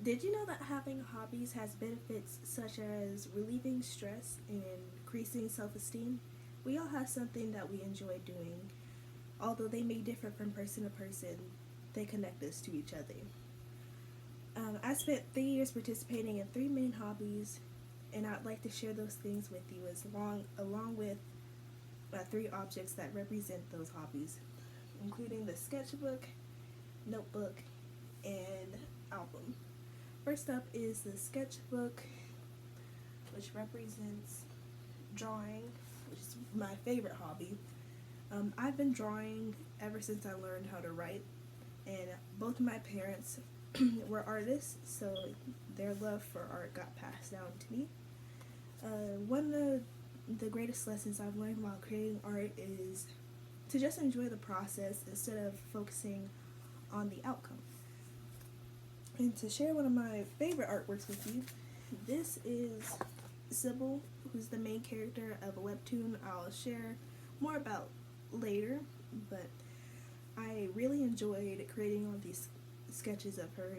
Did you know that having hobbies has benefits such as relieving stress and increasing self esteem? We all have something that we enjoy doing. Although they may differ from person to person, they connect us to each other. I spent 3 years participating in three main hobbies, and I'd like to share those things with you along with three objects that represent those hobbies, including the sketchbook, notebook, and album. First up is the sketchbook, which represents drawing, which is my favorite hobby. I've been drawing ever since I learned how to write, and both of my parents were artists, so their love for art got passed down to me. One of the greatest lessons I've learned while creating art is to just enjoy the process instead of focusing on the outcome. And to share one of my favorite artworks with you, this is Sybil, who's the main character of a webtoon I'll share more about later, but I really enjoyed creating all these sketches of her.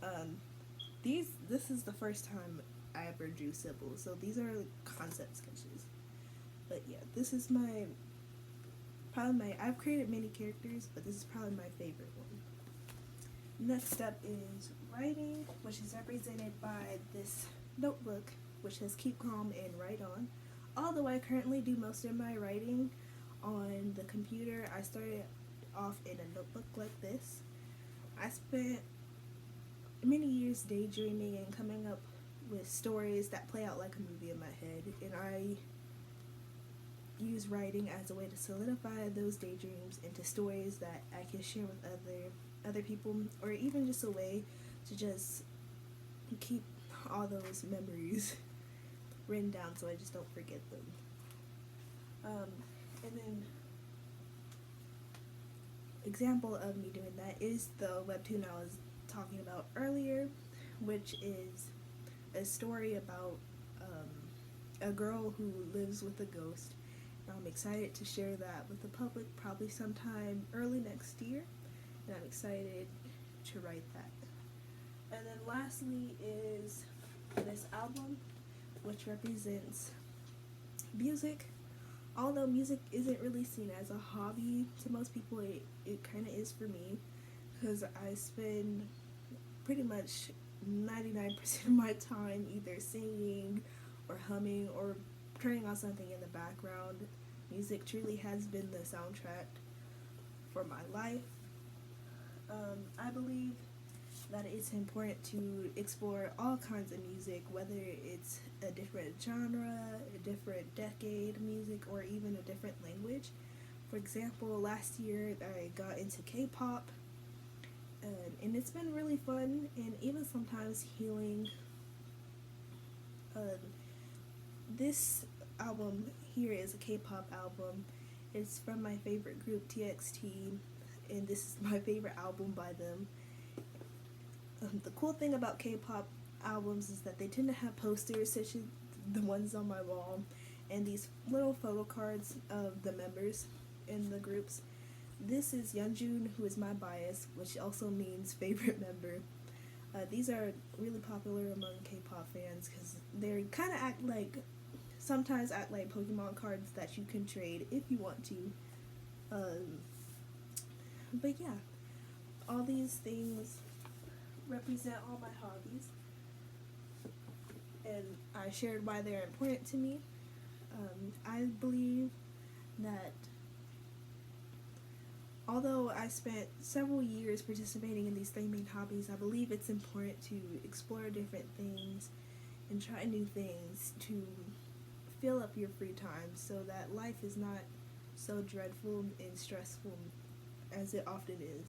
Um, this is the first time I ever drew Sybil, so these are concept sketches. But yeah, this is I've created many characters, but this is probably my favorite one. Next up is writing, which is represented by this notebook, which says keep calm and write on. Although I currently do most of my writing on the computer, I started off in a notebook like this. I spent many years daydreaming and coming up with stories that play out like a movie in my head, and I use writing as a way to solidify those daydreams into stories that I can share with other people, or even just a way to just keep all those memories written down so I just don't forget them. And then example of me doing that is the webtoon I was talking about earlier, which is a story about a girl who lives with a ghost. I'm excited to share that with the public probably sometime early next year, and I'm excited to write that. And then lastly is this album, which represents music. Although music isn't really seen as a hobby to most people, it kind of is for me, because I spend pretty much 99% of my time either singing or humming or turning on something in the background. Music truly has been the soundtrack for my life. I believe that it's important to explore all kinds of music, whether it's a different genre, a different decade music, or even a different language. For example, last year I got into K-pop, and it's been really fun and even sometimes healing. This album here is a K-pop album. It's from my favorite group, TXT, and this is my favorite album by them. The cool thing about K-pop albums is that they tend to have posters such as the ones on my wall and these little photo cards of the members in the groups. This is Yeonjun, who is my bias, which also means favorite member. These are really popular among K-pop fans because they kind of sometimes act like Pokemon cards that you can trade if you want to. But yeah, all these things represent all my hobbies, and I shared why they're important to me. I believe that although I spent several years participating in these three main hobbies, I believe it's important to explore different things and try new things to fill up your free time so that life is not so dreadful and stressful as it often is.